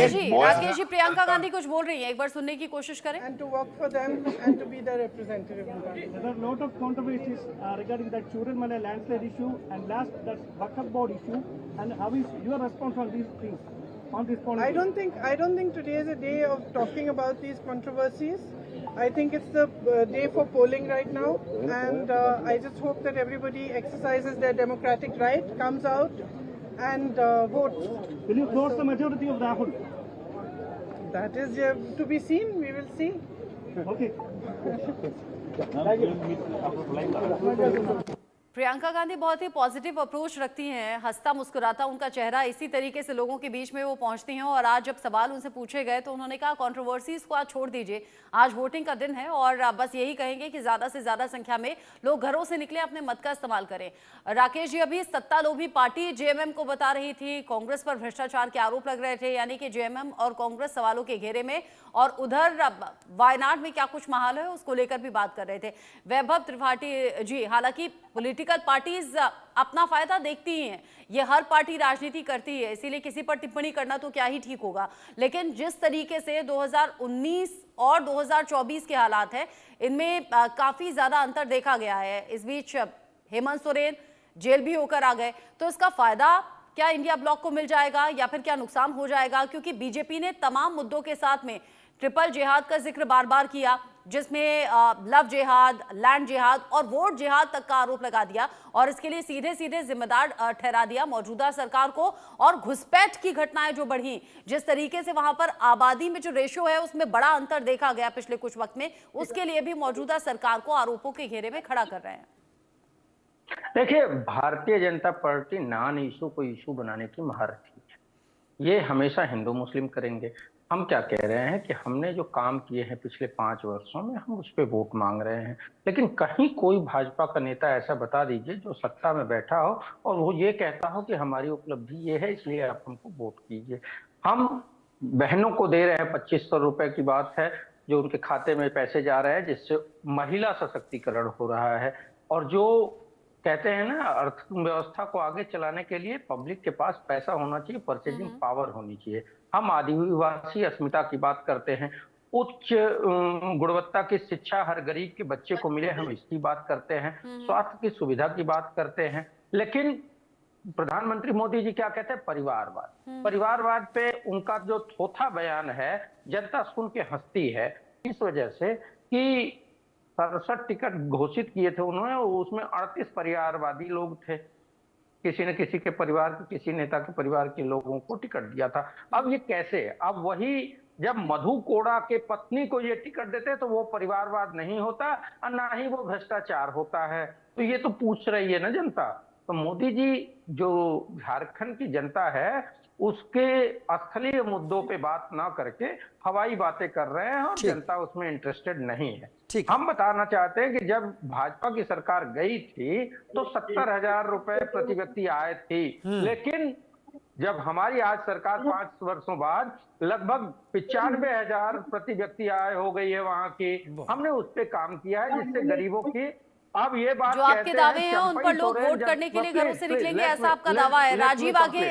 राकेश जी, प्रियंका गांधी कुछ बोल रही है, एक बार सुनने की कोशिश करें। And to work for them and to be their representative in Parliament. There are a lot of controversies regarding that Churalmala landslide issue and last that Waqf board issue. And how is your response on these things? On this point? I don't think today is a day of talking about these controversies. I think it's the day for polling right now, and I just hope that everybody exercises their democratic right, comes out and votes. Will you close the majority of Rahul? That is to be seen. We will see. Okay. Priyanka Gandhi बहुत ही positive approach रखती हैं, हंसता मुस्कुराता उनका चेहरा, इसी तरीके से लोगों के बीच में वो पहुंचती हैं। और आज जब सवाल उनसे पूछे गए तो उन्होंने कहा कंट्रोवर्सीज को आज छोड़ दीजिए, आज वोटिंग का दिन है और बस यही कहेंगे कि ज्यादा से ज्यादा संख्या में लोग घरों से निकले, अपने मत का इस्तेमाल करें। राकेश जी, अभी सत्ता लोभी पार्टी जेएमएम को बता रही थी, कांग्रेस पर भ्रष्टाचार के आरोप लग रहे थे, यानी कि जेएमएम और कांग्रेस सवालों के घेरे में, और उधर वायनाड में क्या कुछ माहौल है उसको लेकर भी बात कर रहे थे वैभव त्रिपाठी जी। हालांकि पॉलिटिकल पार्टीज अपना फायदा देखती ही हैं, ये हर पार्टी राजनीति करती है, इसीलिए किसी पर टिप्पणी करना तो क्या ही ठीक होगा। लेकिन जिस तरीके से 2019 और 2024 के हालात हैं, इनमें काफी ज्यादा अंतर देखा गया है। इस बीच हेमंत सोरेन जेल भी होकर आ गए, तो इसका फायदा क्या इंडिया ब्लॉक को मिल जाएगा या फिर क्या नुकसान हो जाएगा? क्योंकि बीजेपी ने तमाम मुद्दों के साथ में ट्रिपल जिहाद का जिक्र बार बार किया, जिसमें लव जिहाद, लैंड जिहाद और वोट जिहाद तक का आरोप लगा दिया और इसके लिए सीधे सीधे जिम्मेदार ठहरा दिया मौजूदा सरकार को। और घुसपैठ की घटनाएं जो बढ़ी, जिस तरीके से वहां पर आबादी में जो रेशो है उसमें बड़ा अंतर देखा गया पिछले कुछ वक्त में, उसके लिए भी मौजूदा सरकार को आरोपों के घेरे में खड़ा कर रहे हैं। देखिए, Bharatiya Janata party non issue को इशू बनाने की महारथी है। ये हमेशा हिंदू मुस्लिम करेंगे। हम क्या कह रहे हैं कि हमने जो काम किए हैं पिछले 5 वर्षों में, हम उस पर वोट मांग रहे हैं। लेकिन कहीं कोई भाजपा का नेता ऐसा बता दीजिए जो सत्ता में बैठा हो और वो ये कहता हो कि हमारी उपलब्धि ये है इसलिए आप हमको वोट कीजिए। हम बहनों को दे रहे हैं 2500 रुपए की बात है, जो उनके खाते में पैसे जा रहे हैं, जिससे महिला सशक्तिकरण हो रहा है। और जो कहते हैं ना, अर्थव्यवस्था को आगे चलाने के लिए पब्लिक के पास पैसा होना चाहिए, परचेजिंग पावर होनी चाहिए। हम आदिवासी अस्मिता की बात करते हैं, उच्च गुणवत्ता की शिक्षा हर गरीब के बच्चे को मिले, हम इसकी बात करते हैं, स्वास्थ्य की सुविधा की बात करते हैं। लेकिन प्रधानमंत्री मोदी जी क्या कहते हैं? परिवारवाद। परिवारवाद पे उनका जो थोथा बयान है, जनता सुन के हंसती है, इस वजह से कि 67 टिकट घोषित किए थे उन्होंने, उसमें 38 परिवारवादी लोग थे। किसी न किसी के परिवार के, किसी नेता के परिवार के लोगों को टिकट दिया था। अब ये कैसे? अब वही जब मधु कोड़ा के पत्नी को ये टिकट देते तो वो परिवारवाद नहीं होता और ना ही वो भ्रष्टाचार होता है। तो ये तो पूछ रही है ना जनता। तो मोदी जी जो झारखंड की जनता है उसके स्थलीय मुद्दों पे बात ना करके हवाई बातें कर रहे हैं और जनता उसमें इंटरेस्टेड नहीं है। हम बताना चाहते हैं कि जब भाजपा की सरकार गई थी तो 70,000 रुपए प्रति व्यक्ति आए थी, लेकिन जब हमारी आज सरकार 5 वर्षों बाद लगभग 95,000 प्रति व्यक्ति आय हो गई है वहां की। हमने उस पे काम किया है जिससे गरीबों की, अब ये बात जो आपके दावे हैं उन पर लोग वोट करने के लिए घरों से निकलेंगे, ऐसा आपका दावा है। राजीव आगे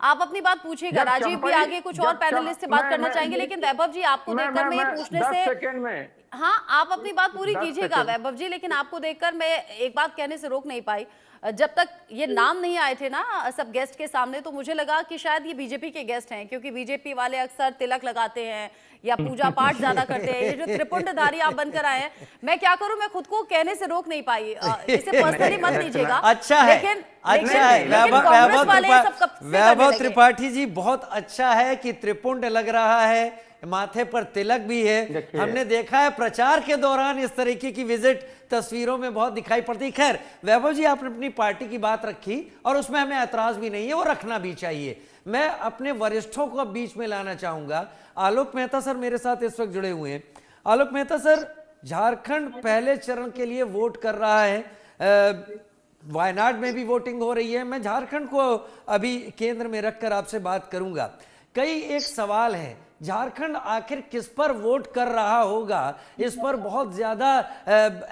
आप अपनी बात पूछिएगा। राजीव भी आगे कुछ और पैनलिस्ट से बात करना चाहेंगे, लेकिन वैभव जी आपको देखकर मैं ये पूछने से, हाँ आप अपनी बात पूरी कीजिएगा वैभव जी, लेकिन आपको देखकर मैं एक बात कहने से रोक नहीं पाई। जब तक ये नाम नहीं आए थे ना सब गेस्ट के सामने, तो मुझे लगा कि शायद ये बीजेपी के गेस्ट हैं, क्योंकि बीजेपी वाले अक्सर तिलक लगाते हैं या पूजा पाठ ज्यादा करते हैं। ये जो त्रिपुंडधारी आप बनकर आए हैं, मैं क्या करूं, मैं खुद को कहने से रोक नहीं पाई। इसे पर्सनली मत लीजिएगा। अच्छा है, अच्छा है वैभव त्रिपाठी जी, बहुत अच्छा है कि त्रिपुंड लग रहा है, माथे पर तिलक भी है। हमने देखा है प्रचार के दौरान इस तरीके की विजिट तस्वीरों में बहुत दिखाई पड़ती। खैर वैभव जी, आपने अपनी पार्टी की बात रखी और उसमें हमें ऐतराज भी नहीं है, वो रखना भी चाहिए। मैं अपने वरिष्ठों को अब बीच में लाना चाहूंगा। आलोक मेहता सर मेरे साथ इस वक्त जुड़े हुए हैं। आलोक मेहता सर, झारखंड पहले चरण के लिए वोट कर रहा है, वायनाड में भी वोटिंग हो रही है। मैं झारखंड को अभी केंद्र में रखकर आपसे बात करूंगा। कई एक सवाल है, झारखंड आखिर किस पर वोट कर रहा होगा, इस पर बहुत ज्यादा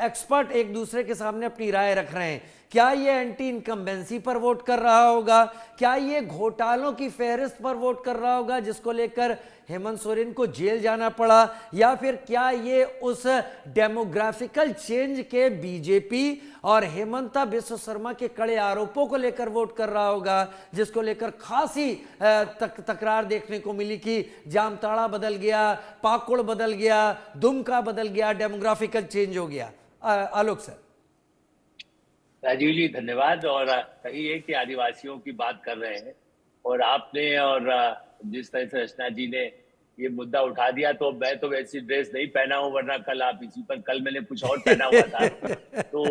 एक्सपर्ट एक दूसरे के सामने अपनी राय रख रहे हैं। क्या ये एंटी इनकम्बेंसी पर वोट कर रहा होगा, क्या ये घोटालों की फहरिस्त पर वोट कर रहा होगा जिसको लेकर हेमंत सोरेन को जेल जाना पड़ा, या फिर क्या ये उस डेमोग्राफिकल चेंज के बीजेपी और हेमंता बिस्व शर्मा के कड़े आरोपों को लेकर वोट कर रहा होगा जिसको लेकर खासी तकरार देखने को मिली कि जामताड़ा बदल गया, पाकुड़ बदल गया, दुमका बदल गया, डेमोग्राफिकल चेंज हो गया। आलोक सर। राजीव जी धन्यवाद। और सही है कि आदिवासियों की बात कर रहे हैं, और आपने और जिस तरह से रचना जी ने ये मुद्दा उठा दिया, तो मैं तो वैसी ड्रेस नहीं पहना हूं, वरना कल आप इसी पर, कल मैंने कुछ और पहना हुआ था। तो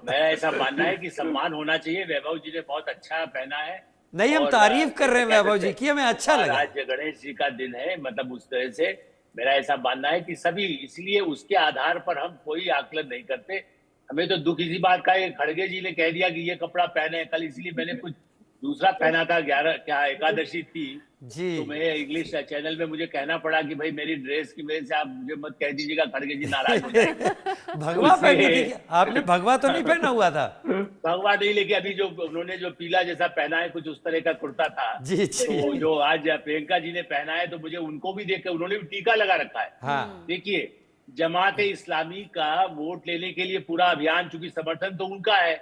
मेरा ऐसा मानना है कि सम्मान होना चाहिए। वैभव जी ने बहुत अच्छा पहना है। नहीं, हम तारीफ कर रहे हैं वैभव जी की, हमें अच्छा लगा। आज गणेश जी का दिन है, मतलब उस तरह से मेरा ऐसा मानना है कि सभी, इसलिए उसके आधार पर हम कोई आकलन नहीं करते। हमें तो दुख इसी बात का है, खड़गे जी ने कह दिया कि ये कपड़ा पहने कल, इसलिए मैंने कुछ दूसरा पहना था। 11 क्या एकादशी थी जी, तो मैं इंग्लिश चैनल में मुझे कहना पड़ा कि भाई मेरी ड्रेस की वजह से आप मुझे मत कह दीजिएगा, खड़गे जी नाराज हो जाएंगे। भगवा पहनी थी आपने? भगवा तो नहीं पहना हुआ था? भगवा नहीं, लेकिन अभी जो उन्होंने जो पीला जैसा पहना है, कुछ उस तरह का कुर्ता था जी जी। तो जो आज प्रियंका जी ने पहना है, तो मुझे उनको भी देख के, उन्होंने भी टीका लगा रखा है। हाँ। देखिए, जमात-ए इस्लामी का वोट लेने के लिए पूरा अभियान, चूंकि समर्थन तो उनका है,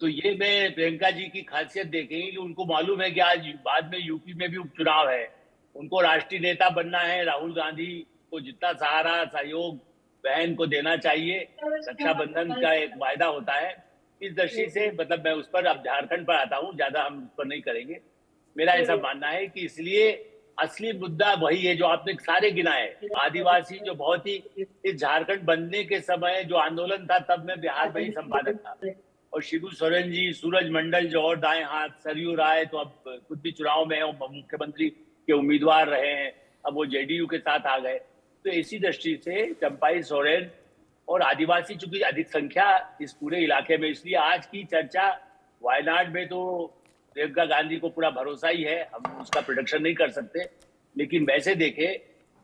तो ये मैं प्रियंका जी की खासियत देखेंगे कि उनको मालूम है कि आज बाद में यूपी में भी उपचुनाव है, उनको राष्ट्रीय नेता बनना है। राहुल गांधी को जितना सहारा सहयोग बहन को देना चाहिए, रक्षाबंधन का एक वायदा होता है। इस दृष्टि से मतलब मैं उस पर, अब झारखंड पर आता हूँ, ज्यादा हम उस पर नहीं करेंगे। मेरा ऐसा मानना है कि इसलिए असली मुद्दा वही है जो आपने सारे गिनाए। आदिवासी जो बहुत ही, इस झारखंड बनने के समय जो आंदोलन था, तब मैं बिहार में ही संपादक था, और शिबू सोरेन जी, सूरज मंडल जो और दाएं हाथ, सरयू राय तो अब खुद भी चुनाव में मुख्यमंत्री के उम्मीदवार रहे हैं, अब वो जेडीयू के साथ आ गए। तो इसी दृष्टि से चंपाई सोरेन और आदिवासी चूंकि अधिक संख्या इस पूरे इलाके में, इसलिए आज की चर्चा वायनाड में तो प्रियंका गांधी को पूरा भरोसा ही है, हम उसका प्रोडिक्शन नहीं कर सकते, लेकिन वैसे देखें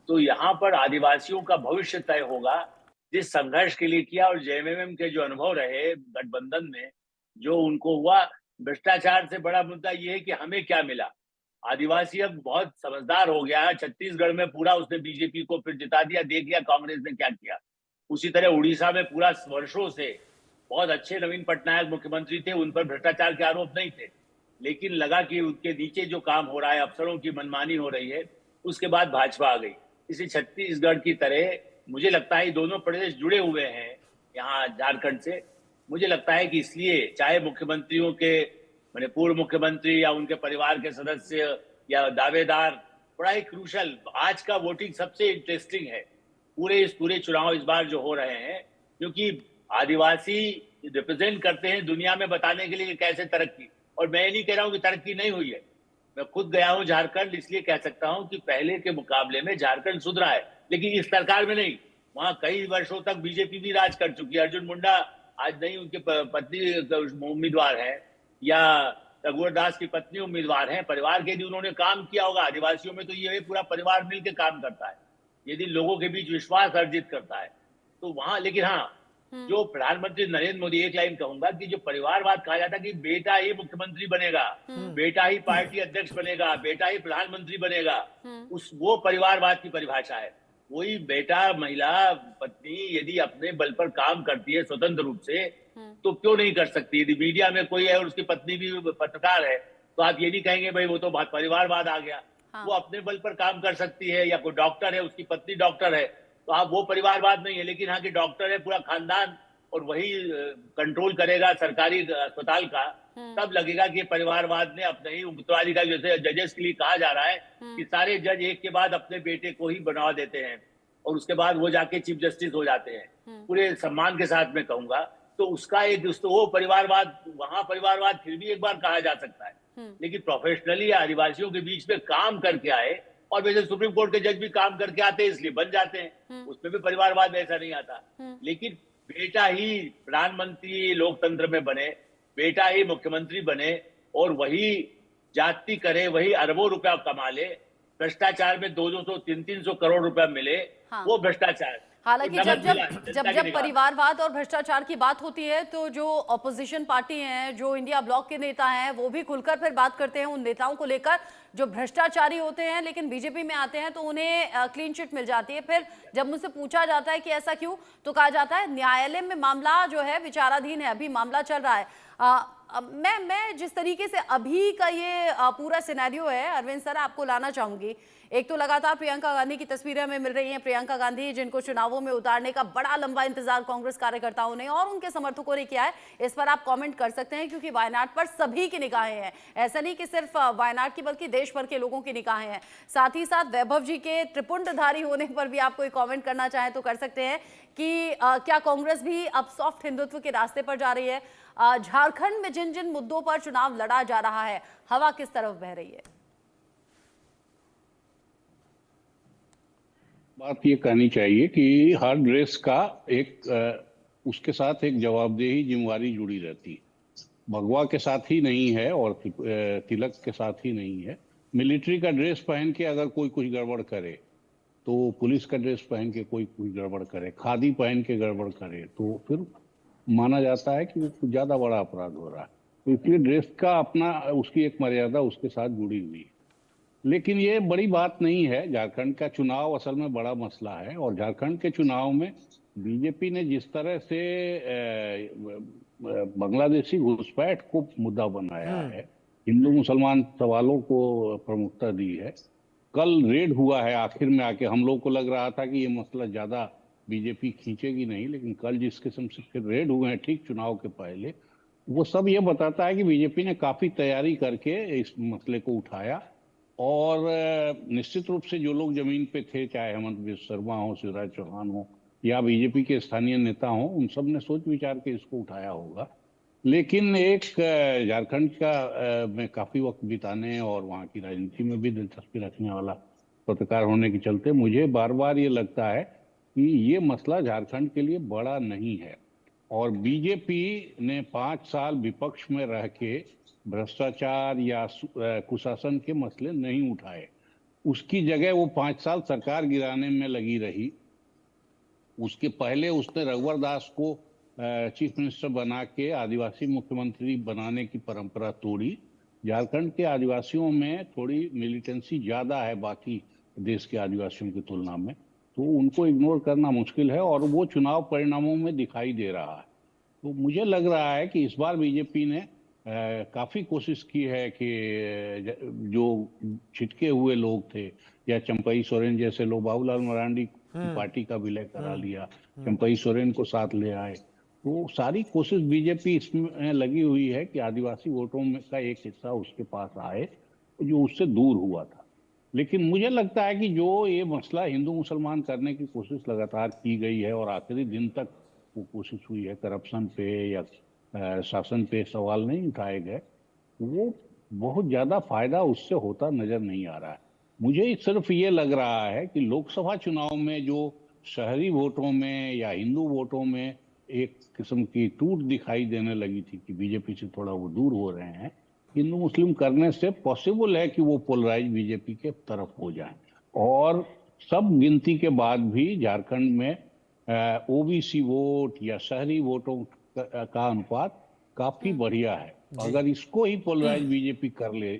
तो यहाँ पर आदिवासियों का भविष्य तय होगा। जिस संघर्ष के लिए किया, और जेएमएम के जो अनुभव रहे गठबंधन में, जो उनको हुआ, भ्रष्टाचार से बड़ा मुद्दा ये है कि हमें क्या मिला। आदिवासी अब बहुत समझदार हो गया है। छत्तीसगढ़ में पूरा उसने बीजेपी को फिर जिता दिया, देख लिया कांग्रेस ने क्या किया। उसी तरह उड़ीसा में पूरा वर्षों से बहुत अच्छे नवीन पटनायक मुख्यमंत्री थे, उन पर भ्रष्टाचार के आरोप नहीं थे, लेकिन लगा कि उनके नीचे जो काम हो रहा है, अफसरों की मनमानी हो रही है, उसके बाद भाजपा आ गई। इसी छत्तीसगढ़ की तरह मुझे लगता है दोनों प्रदेश जुड़े हुए हैं यहाँ झारखंड से। मुझे लगता है कि इसलिए चाहे मुख्यमंत्रियों के, मैंने पूर्व मुख्यमंत्री या उनके परिवार के सदस्य या दावेदार, बड़ा ही क्रूशल, आज का वोटिंग सबसे इंटरेस्टिंग है पूरे चुनाव इस बार जो हो रहे हैं, क्योंकि आदिवासी रिप्रेजेंट करते हैं दुनिया में बताने के लिए कि कैसे तरक्की। और मैं ये नहीं कह रहा हूँ कि तरक्की नहीं हुई है, मैं खुद गया हूँ झारखंड, इसलिए कह सकता हूँ कि पहले के मुकाबले में झारखंड सुधरा है, लेकिन इस सरकार में नहीं। वहां कई वर्षों तक बीजेपी भी राज कर चुकी है। अर्जुन मुंडा आज नहीं, उनके पत्नी उम्मीदवार है, या रघुवर दास की पत्नी उम्मीदवार है। परिवार के लिए उन्होंने काम किया होगा। आदिवासियों में तो ये पूरा परिवार मिलकर काम करता है, यदि लोगों के बीच विश्वास अर्जित करता है तो वहां। लेकिन हाँ, जो प्रधानमंत्री नरेंद्र मोदी, एक लाइन कहूंगा कि जो परिवारवाद कहा जाता है कि बेटा ही मुख्यमंत्री बनेगा, बेटा ही पार्टी अध्यक्ष बनेगा, बेटा ही प्रधानमंत्री बनेगा, वो परिवारवाद की परिभाषा है। वही बेटा, महिला, पत्नी यदि अपने बल पर काम करती है स्वतंत्र रूप से, तो क्यों नहीं कर सकती। यदि मीडिया में कोई है और उसकी पत्नी भी पत्रकार है, तो आप ये नहीं कहेंगे भाई वो तो परिवारवाद आ गया। वो अपने बल पर काम कर सकती है, या कोई डॉक्टर है, उसकी पत्नी डॉक्टर है, तो आप वो परिवारवाद नहीं है। लेकिन हाँ कि डॉक्टर है पूरा खानदान और वही कंट्रोल करेगा सरकारी अस्पताल का, तब लगेगा कि परिवारवाद ने अपने ही उत्तराधिकारी, जैसे जजेस के लिए कहा जा रहा है कि सारे जज एक के बाद अपने बेटे को ही बनवा देते हैं और उसके बाद वो जाके चीफ जस्टिस हो जाते हैं, पूरे सम्मान के साथ मैं कहूंगा। तो उसका एक वो परिवारवाद, वहां परिवारवाद फिर भी एक बार कहा जा सकता है, लेकिन प्रोफेशनली आदिवासियों के बीच में काम करके आए, और वैसे सुप्रीम कोर्ट के जज भी काम करके आते हैं इसलिए बन जाते हैं, उसमें भी परिवारवाद ऐसा नहीं आता। लेकिन बेटा ही प्रधानमंत्री लोकतंत्र में बने, बेटा ही मुख्यमंत्री बने, और वही जाति करे, वही अरबों रुपया कमा ले, भ्रष्टाचार में 200-300 करोड़ रुपया मिले, वो भ्रष्टाचार। हालांकि नमक जब जब मिला है, जनता जब के जब निगाह में। परिवारवाद और भ्रष्टाचार की बात होती है तो जो ऑपोजिशन पार्टी हैं, जो इंडिया ब्लॉक के नेता हैं, वो भी खुलकर फिर बात करते हैं उन नेताओं को लेकर जो भ्रष्टाचारी होते हैं लेकिन बीजेपी में आते हैं तो उन्हें क्लीन चिट मिल जाती है। फिर जब मुझसे पूछा जाता है कि ऐसा क्यों, तो कहा जाता है न्यायालय में मामला जो है विचाराधीन है, अभी मामला चल रहा है। मैं जिस तरीके से अभी का ये पूरा सिनेरियो है अरविंद सर, आपको लाना चाहूंगी। एक तो लगातार प्रियंका गांधी की तस्वीरें हमें मिल रही हैं, प्रियंका गांधी जिनको चुनावों में उतारने का बड़ा लंबा इंतजार कांग्रेस कार्यकर्ताओं ने और उनके समर्थकों ने किया है। इस पर आप कमेंट कर सकते हैं क्योंकि वायनाड पर सभी की निगाहें हैं, ऐसा नहीं कि सिर्फ वायनाड की बल्कि देश भर के लोगों की निगाहें हैं। साथ ही साथ वैभव जी के त्रिपुंडधारी होने पर भी आप कोई कॉमेंट करना चाहें तो कर सकते हैं कि क्या कांग्रेस भी अब सॉफ्ट हिंदुत्व के रास्ते पर जा रही है? झारखंड में जिन जिन मुद्दों पर चुनाव लड़ा जा रहा है, हवा किस तरफ बह रही है? बात ये कहनी चाहिए कि हर ड्रेस का उसके साथ एक जवाबदेही जिम्मेवारी जुड़ी रहती है। भगवा के साथ ही नहीं है और तिलक के साथ ही नहीं है। मिलिट्री का ड्रेस पहन के अगर कोई कुछ गड़बड़ करे तो पुलिस का ड्रेस पहन के कोई कुछ गड़बड़ करे, खादी पहन के गड़बड़ करे तो फिर माना जाता है कि वो कुछ ज्यादा बड़ा अपराध हो रहा है। तो इसलिए ड्रेस का अपना उसकी एक मर्यादा उसके साथ जुड़ी हुई है। लेकिन ये बड़ी बात नहीं है। झारखंड का चुनाव असल में बड़ा मसला है और झारखंड के चुनाव में बीजेपी ने जिस तरह से बांग्लादेशी घुसपैठ को मुद्दा बनाया है, हिंदू मुसलमान सवालों को प्रमुखता दी है। कल रेड हुआ है, आखिर में आके हम लोग को लग रहा था कि ये मसला ज्यादा बीजेपी खींचेगी नहीं, लेकिन कल जिस किस्म से फिर रेड हुए हैं ठीक चुनाव के पहले, वो सब ये बताता है कि बीजेपी ने काफी तैयारी करके इस मसले को उठाया। और निश्चित रूप से जो लोग जमीन पे थे, चाहे हेमंत बिस्वा शर्मा हो, शिवराज चौहान हो या बीजेपी के स्थानीय नेता हो, उन सब ने सोच विचार के इसको उठाया होगा। लेकिन एक झारखंड का में काफी वक्त बिताने और वहाँ की राजनीति में भी दिलचस्पी रखने वाला पत्रकार होने के चलते मुझे बार बार ये लगता है कि ये मसला झारखंड के लिए बड़ा नहीं है। और बीजेपी ने 5 साल विपक्ष में रह के भ्रष्टाचार या कुशासन के मसले नहीं उठाए। उसकी जगह वो 5 साल सरकार गिराने में लगी रही। उसके पहले उसने रघुवर दास को चीफ मिनिस्टर बना के आदिवासी मुख्यमंत्री बनाने की परंपरा तोड़ी। झारखंड के आदिवासियों में थोड़ी मिलिटेंसी ज्यादा है बाकी देश के आदिवासियों की तुलना में, तो उनको इग्नोर करना मुश्किल है और वो चुनाव परिणामों में दिखाई दे रहा है। तो मुझे लग रहा है कि इस बार बीजेपी ने काफी कोशिश की है कि जो छिटके हुए लोग थे या चंपई सोरेन जैसे लोग, बाबूलाल मरांडी पार्टी का विलय करा लिया, चंपई सोरेन को साथ ले आए, तो सारी कोशिश बीजेपी इसमें लगी हुई है कि आदिवासी वोटों में का एक हिस्सा उसके पास आए जो उससे दूर हुआ था। लेकिन मुझे लगता है कि जो ये मसला हिंदू मुसलमान करने की कोशिश लगातार की गई है और आखिरी दिन तक वो कोशिश हुई है, करप्शन पे या शासन पे सवाल नहीं उठाए गए, वो बहुत ज्यादा फायदा उससे होता नजर नहीं आ रहा है। मुझे सिर्फ ये लग रहा है कि लोकसभा चुनाव में जो शहरी वोटों में या हिंदू वोटों में एक किस्म की टूट दिखाई देने लगी थी कि बीजेपी से थोड़ा वो दूर हो रहे हैं, हिंदू मुस्लिम करने से पॉसिबल है कि वो पोलराइज बीजेपी के तरफ हो जाए। और सब गिनती के बाद भी झारखंड में ओबीसी वोट या शहरी वोटों का अनुपात काफी बढ़िया है। अगर इसको ही पोलराइज बीजेपी कर ले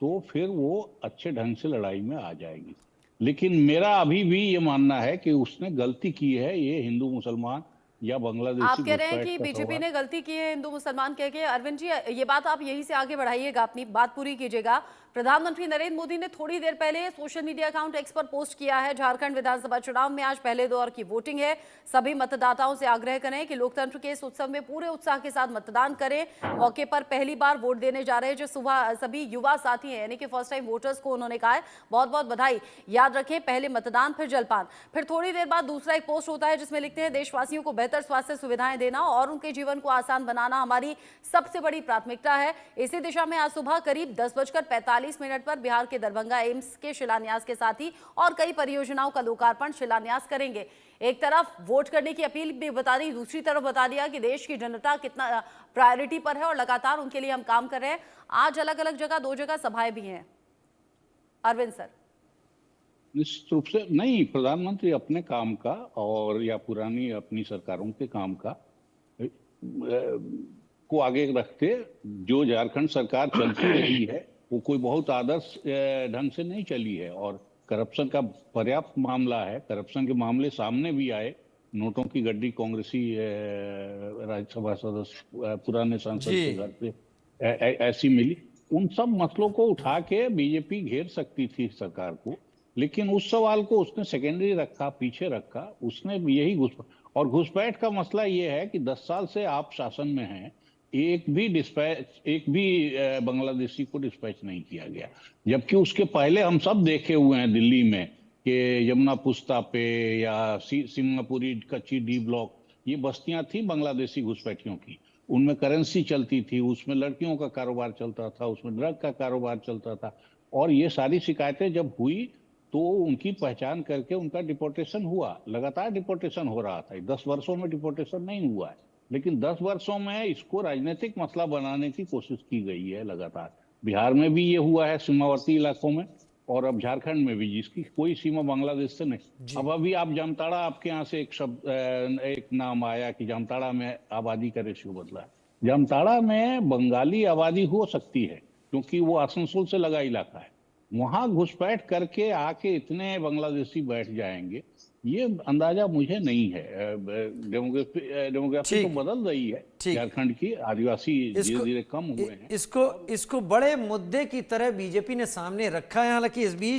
तो फिर वो अच्छे ढंग से लड़ाई में आ जाएगी। लेकिन मेरा अभी भी ये मानना है कि उसने गलती की है, ये हिंदू मुसलमान या बांग्लादेशी। आप कह रहे हैं कि बीजेपी ने गलती की है हिंदू मुसलमान कह के। अरविंद जी, ये बात आप यहीं से आगे बढ़ाइएगा, अपनी बात पूरी कीजिएगा। प्रधानमंत्री नरेंद्र मोदी ने थोड़ी देर पहले सोशल मीडिया अकाउंट एक्स पर पोस्ट किया है, झारखंड विधानसभा चुनाव में आज पहले दौर की वोटिंग है, सभी मतदाताओं से आग्रह करें कि लोकतंत्र के इस उत्सव में पूरे उत्साह के साथ मतदान करें। मौके पर पहली बार वोट देने जा रहे जो सुबह सभी युवा साथी हैं, यानी कि फर्स्ट टाइम वोटर्स को उन्होंने कहा है बहुत बहुत बधाई। याद रखें, पहले मतदान फिर जलपान। फिर थोड़ी देर बाद दूसरा एक पोस्ट होता है जिसमें लिखते हैं देशवासियों को बेहतर स्वास्थ्य सुविधाएं देना और उनके जीवन को आसान बनाना हमारी सबसे बड़ी प्राथमिकता है। इसी दिशा में आज सुबह करीब 10:45 पर बिहार के दरभंगा एम्स के शिलान्यास के साथ ही और कई परियोजनाओं का लोकार्पण शिलान्यास करेंगे। एक तरफ वोट करने की अपील भी बता दी, दूसरी तरफ बता दिया कि देश की जनता कितना प्रायोरिटी पर है और लगातार उनके लिए हम काम कर रहे हैं। आज अलग अलग जगह 2 जगह सभाएं भी हैं। अरविंद सर, निश्चित रूप से नहीं, प्रधानमंत्री अपने काम का और या पुरानी अपनी सरकारों के काम का को आगे रखते जो झारखंड सरकार चलती रही है वो कोई बहुत आदर्श ढंग से नहीं चली है, और करप्शन का पर्याप्त मामला है। करप्शन के मामले सामने भी आए, नोटों की गड्डी कांग्रेसी राज्यसभा सदस्य पुराने सांसद के घर पे ऐसी मिली। उन सब मसलों को उठा के बीजेपी घेर सकती थी सरकार को, लेकिन उस सवाल को उसने सेकेंडरी रखा, पीछे रखा। उसने यही घुसपैठ का मसला ये है कि 10 साल से आप शासन में हैं, एक भी बांग्लादेशी को डिस्पैच नहीं किया गया, जबकि उसके पहले हम सब देखे हुए हैं दिल्ली में कि यमुना पुस्ता पे या सिम्हापुरी कच्ची डी ब्लॉक, ये बस्तियां थी बांग्लादेशी घुसपैठियों की। उनमें करेंसी चलती थी, उसमें लड़कियों का कारोबार चलता था, उसमें ड्रग का कारोबार चलता था। और ये सारी शिकायतें जब हुई तो उनकी पहचान करके उनका डिपोर्टेशन हुआ। लगातार डिपोर्टेशन हो रहा था, 10 वर्षों में डिपोर्टेशन नहीं हुआ है, लेकिन 10 वर्षों में इसको राजनीतिक मसला बनाने की कोशिश की गई है लगातार। बिहार में भी ये हुआ है सीमावर्ती इलाकों में, और अब झारखंड में भी, जिसकी कोई सीमा बांग्लादेश से नहीं। अब अभी आप जामताड़ा, आपके यहाँ से एक नाम आया कि जामताड़ा में आबादी का रेशियो बदला है। जामताड़ा में बंगाली आबादी हो सकती है क्योंकि वो आसनसोल से लगा इलाका है, वहां घुसपैठ करके आके इतने बांग्लादेशी बैठ जाएंगे, ये अंदाजा मुझे नहीं है। डेमोग्राफी तो बदल रही है, झारखंड की आदिवासी धीरे धीरे कम हुए हैं। इसको बड़े मुद्दे की तरह बीजेपी ने सामने रखा है। हालांकि इस बीच